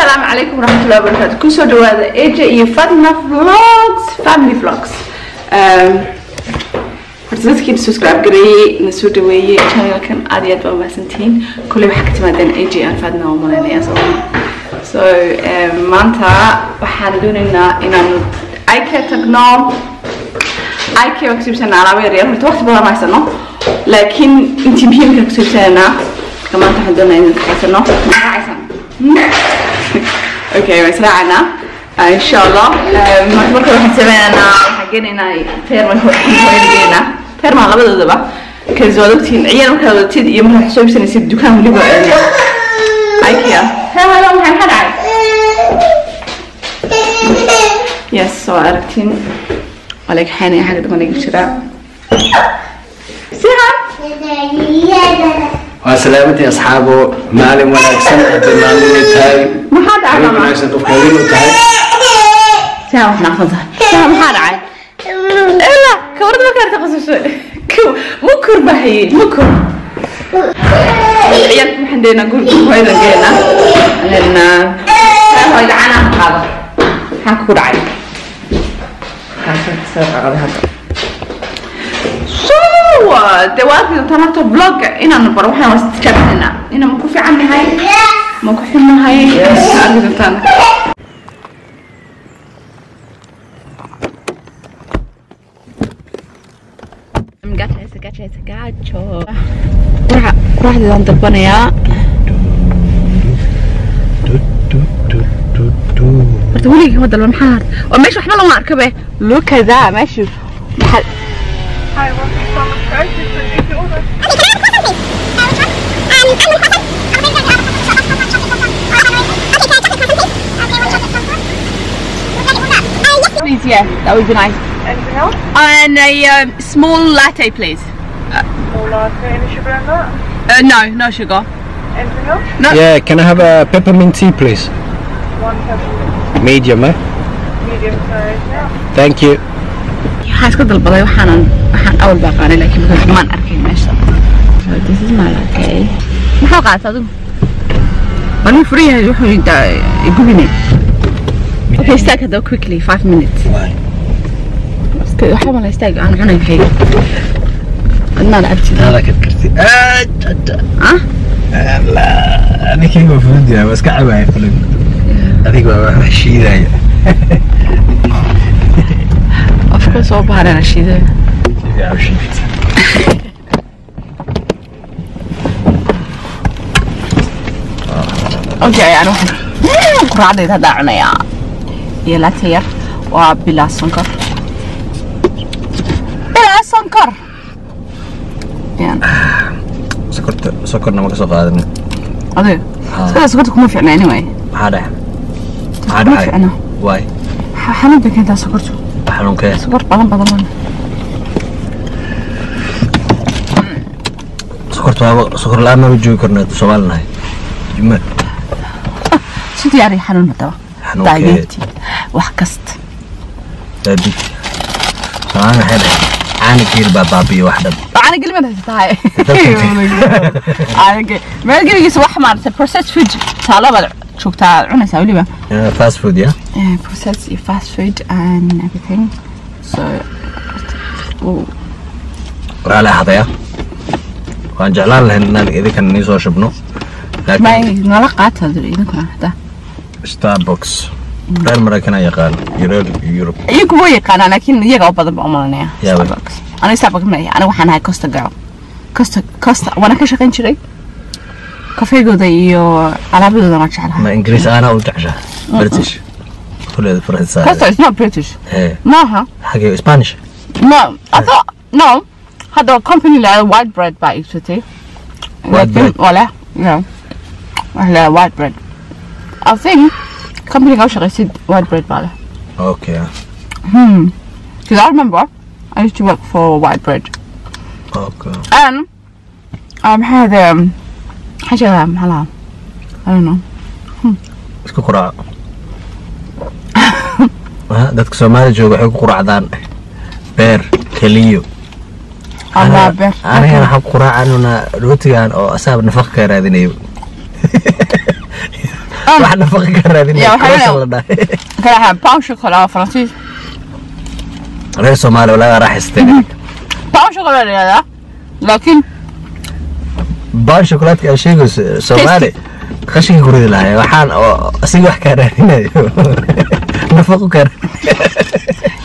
السلام عليكم ورحمة الله وبركاته. كل هذا AJ يفضنا vlogs family vlogs. فرصتك كيف سبسكرايب قري نسوي دوي channel كان عاديات بمسنتين كل واحد كتمدن AJ أنفدنا ومالنا يسوون. So مانتا وحندون إن IKEA تقنام IKEA وكتب سنة عربية ريال وقت بلا ما يسنو لكن أنتي بيهم كتب سنة كمان تحدون إن تحسنو ما عايزين. اوكي مسرعنا ان شاء الله مركب waxaan sameeynaa xageynaa terma labadaba kalsoodtiin ciyaar marka wadtid iyo marka soo ibsanaysid dukaan waliba IKEA hello maxay xadhay yes soo aragtiin walaak xanay xaga dadka naga jira siha وسلامتي أصحابه معلم ولا أكسن أتمنى تاي ما حد عارف ما أكسن تفكرين تاي سام ناخذها سام حد عاد لا كورد ما كانت تخصص مكر بحي مكر عيال محندينا نقول هاي رجالنا لأن هاي العنا هذا حكور عاد دواتي تنطر فلوج إنا نبروح إحنا واستكبرنا إنا ماكو في عمي هاي ماكو حنا هاي أرجع تانا قاعد راح عند البنية تقولي هو ده المحار وماشي وحنا لو نركبه لو كذا ماشي محل Hi, what's the stock price? It's the order. Please, yeah, that would be nice. Anything else? And a small latte, please. Small latte, any sugar in that? No sugar. Anything else? No. Yeah, can I have a peppermint tea please? One peppermint. Medium, eh? Medium size, yeah. Thank you. waxaan isku dalbaday waxaan awal baaqaanay laakiin ma arkin meesha. So this is my latte. Maxaa qaatay adigu? Bani free wuxuu igubinay. Okay, stack it quickly 5 minutes. Why? waxa ma la stack aan cunay xay. Adna lacabti. هذا كرتي. لا أنا كيف مفروض يا بس كعبة يا فلان. هذيك بقى شيء Of course all بحر أنا شيء ده. Okay يعني قرعة هذا عنايا يلا تير وبلا سكر بلا سكر يعني سكرنا ما كسر قادرنا هذا سكرتك مو فعلا anyway هذا مو فعلا واي حلو بك أنت سكرته حلو كيف سكر بدل سكر الآن ما بيجوا كرنا سوالنا هاي جمع شو يعني حنون متوا دايبيتي وحكست دايبيتي أنا هذا أنا كير بابي واحدة أنا قل من هاي أنا ما قل يسوي أحمر processed food سالة بدر شو بتاع عنا سوي لي بقى fast food yeah processed fast food and everything so على هذا يا وأنا جعلان لهن إذا كان نيسو شبنو ما نلقات هذا إذا كنا هذا ستاربكس غير مركنا يقال يوروب يكبو يقال لكن يقع بدل بعمرنا يا ستاربكس أنا ستاربكس معي أنا وحنا هاي كوستا جاو كوستا وأنا كشقين شري كافيه جودا يو على بدو ما تشعلها ما إنجليز أنا أقول تعشى بريتش كل فرنسا كوستا is not British ما حاجة إسبانيش no I thought no هذا company لا white bread بقى يكتي white bread ولا no ولا white bread I think company قاوش غيسيد white bread بقى okay because I remember I used to work for white bread okay and هذا حاجة محلها I don't know اسكو قراء dadka Soomaaliya jooga waxay ku quraacdaan beer kaliyo Allah beer aniga waxaan quraacana rootigan oo asaab nafaqo ka raadinayo wax nafaqo ka raadinaya croissant la dhahay كلها باون شوكولا فرنسيس reer Soomaaliya walaga raaxaystay باون شوكولا هذا لكن baan shokolaadka ay sheegayso Soomaali qashinka gurida lahaay waxaan asiga wax ka raadinayo nafaqo ka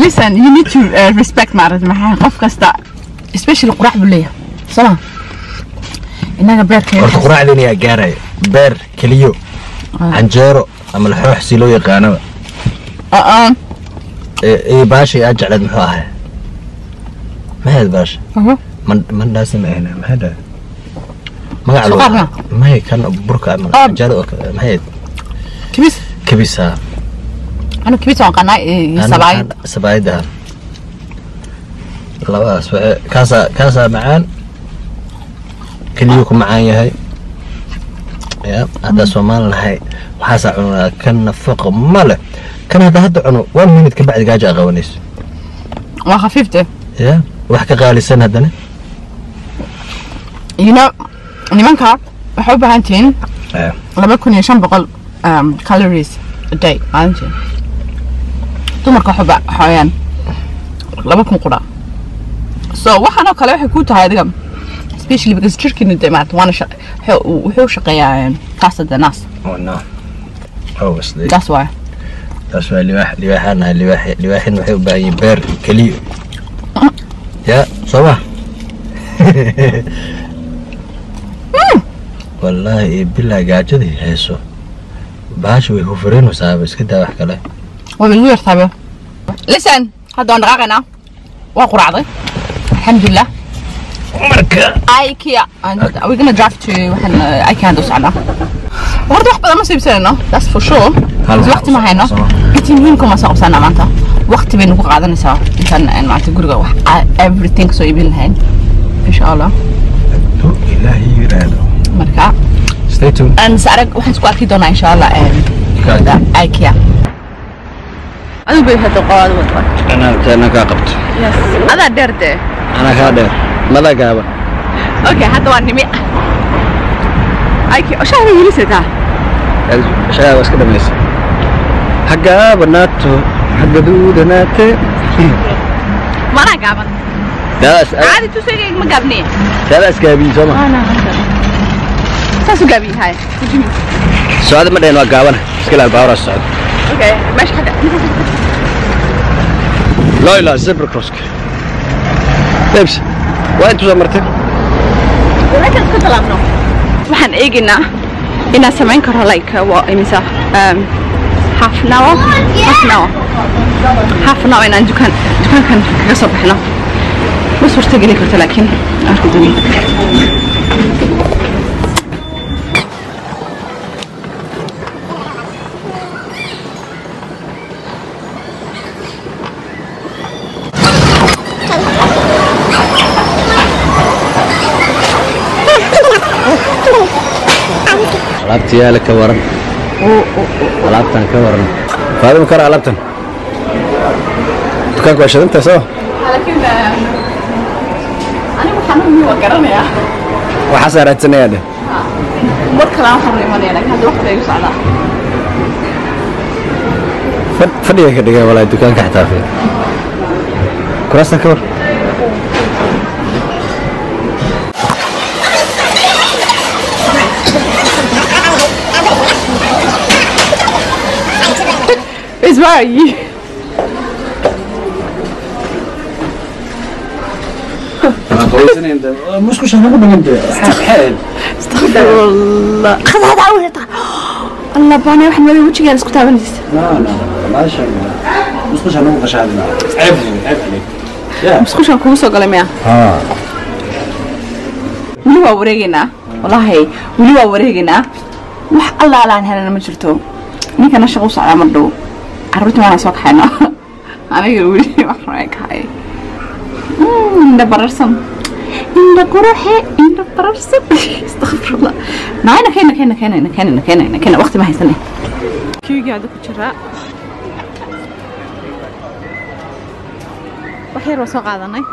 listen you need to respect معرض maxaa qof kasta especially qurac buleeya sama inaga beerka horta quraacdeen ayaa gaaray beer kaliyo canjeero ama laxoox si loo yaqaano ee baashi aad jeclad muxuu ahaa maxay baash man daasna ahna maxay magac loo maxay kan burka ama canjeero maxay kibisa أنا كبيت عن قناة سبايدها labadaas waxa kaasa macaan kaliyo ku macaan yahay ya hada Soomaaliya waxa cunaa kan nafaqo male kan hada cuno 1 minute ka bacdi gaaja qabanayso waa khafiifte ya wax ka qaalisan hadana you know nimanka waxa u baahantiin 2500 calories a day aanti dumarka xuba xayaan 2000 qura so waxana kale waxay ku tahay adiga especially because chicken demand wana wuxuu shaqeeyaan qaasada naas oh no obviously that's why liwaaxin waxay u baahan beer kaliyo ya soo wallahi billahi gaajadii heeso baash way ku fureen saaba iska daa wax kale وبالوير طبعا listen هذا دقيقنا وقرعضي الحمد لله مركا ايكيا we're gonna drive to ايكيا ندوس على برضه واحد ما سيبسنا that's for sure وقت ما هنا قلت منكم ما سوقنا معناتها وقت بينكم قاعدين سوا كان معناتها جرجا everything so يبين هين ان شاء الله الهي يراد مركا stay tuned ان سارك waxaan isku arki doonaa insha Allah ايكيا أنا بيهد قاعد وطن. أنا كاقبت. يس. أنا درته. أنا كادر. ماذا كابا؟ أوكي حتى واني مي. أيكي شهر يلسه شهر بس كده ميس. حقا بناتو حق دود ناتي. ما أنا قابل. لا عادي تسوي ما قابني. لا قابي سما. أنا. تاسو قابي هاي. سؤال ما دين وقابنا. مشكلة الباور السعود. اوكي ماشي حدا لا زبر كروسك امشي وين انتو زمرتين ولكن كنت لابنو waxaan eegaynaa inaan samayn karo like waa imisa half an hour inaan dukaankan kaga soo baxno ma suurtageli karto laakiin arki dooni alaabta yaala ka waran alaabtan ka waran faadimo kara alaabtan dukaanku waa shadanta soo laakiin anigu waxaan u garanaya waxa saaraadsanaya de mar kale waxaan imanaya laakiin hadda waqti ay u socdaa fadhiga ka dhigay walaa dukaanka xitaa fi kuraasta ka war Where are you? مش عشان نقول من ده حال استغفر الله خذ هذا عوض الله باني واحد ما يوجي جالس كتاب نجس لا ما شاء الله مش عشان نقول غش عادنا عيب عليك يا مش عشان كوسو قلميا ولي وريجنا والله ولي وريجنا وح الله لا هنا ما جرتو نيك انا شغل على مردو عرفت وانا سوق حنا انا يقول لي وحراك هاي ده بررسم إن قروحي إن بررسم استغفر الله معنا كنا وقت ما هي سنة كيف قاعدة كشراء وحير وسوق عادناي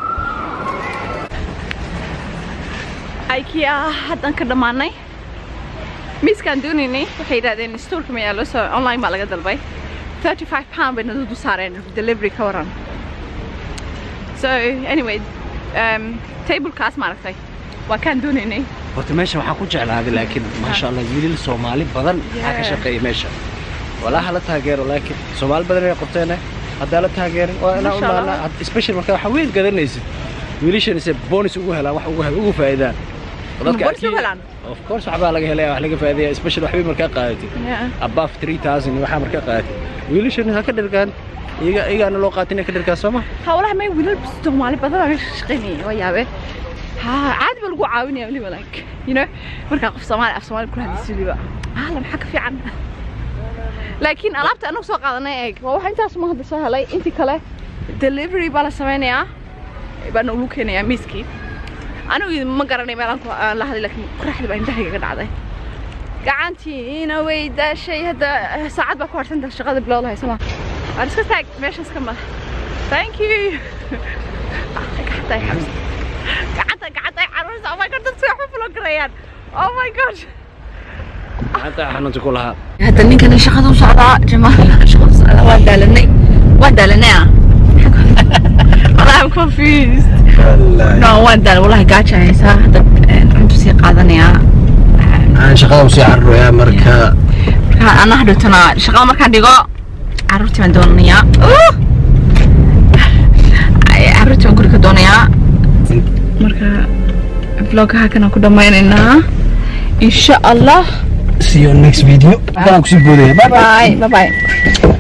ايكيا حتى كده ماناي miiskaan doonaynay waxay yidhahdeen stoorka ma yaalo so online baa laga dalbay 35 pound bayna dad u saareen delivery ka waran so anyway tablekaas maaragtay waa kaan doonaynay horta meesha waxaan ku jeclaaday laakiin maasha Allah wiilal Soomaali badan waxaa ka shaqeeya meesha walaha la taageero laakiin Soomaali badan ay qabteen hadda la taageerin oo ina u maana special marka waxa weyn gadanaysid wiilashan is bonus ugu helaan wax ugu faa'iidaan dadka of course waxba laga helay wax laga faa'iideeyo special wax weyn marka qaadatay above 3000 waxa marka qaadatay wiilashan ha ka dhirgaan iyaga loo qaatin ka dhirkaa Soomaa hawlaha may wiilal Soomaali badan ay shaqeynay oo yaabe ha aad bal ugu caawinaya waliba like you know marka qof Soomaali ku hadisay liba la maxaa ka fiican laakiin alaabta anu soo qaadanay eeg waxa intaas ma hadda soo helay intii kale delivery bala sameynaya baan ugu keenaya miski anu ma garanay meelan ku la hadlay laakiin quraxda baa indhahayga ka dhacday gacantiina way daashay hadda saacad baa ku harsan shaqada bilow lahayd sama aan iska taag meeshaas ka mara thank you gacanta carruurta oh my god dadku waxba fulo garayaan oh my god حتى احنا نقول لها هذا اللي كان شغله صعبة جمال شخص أنا واحدة لنا I'm confused no واحدة والله قاعد شايسة هذا عنده سياق هذا أنا شغله مسيعر يا مركا أنا حدثنا شغله مركا ديقو عرفتي من دونيا عرفتي من كل كدونيا مركا vlog هكذا كده ما يننا إن شاء الله see you next video. Bye bye. Bye bye.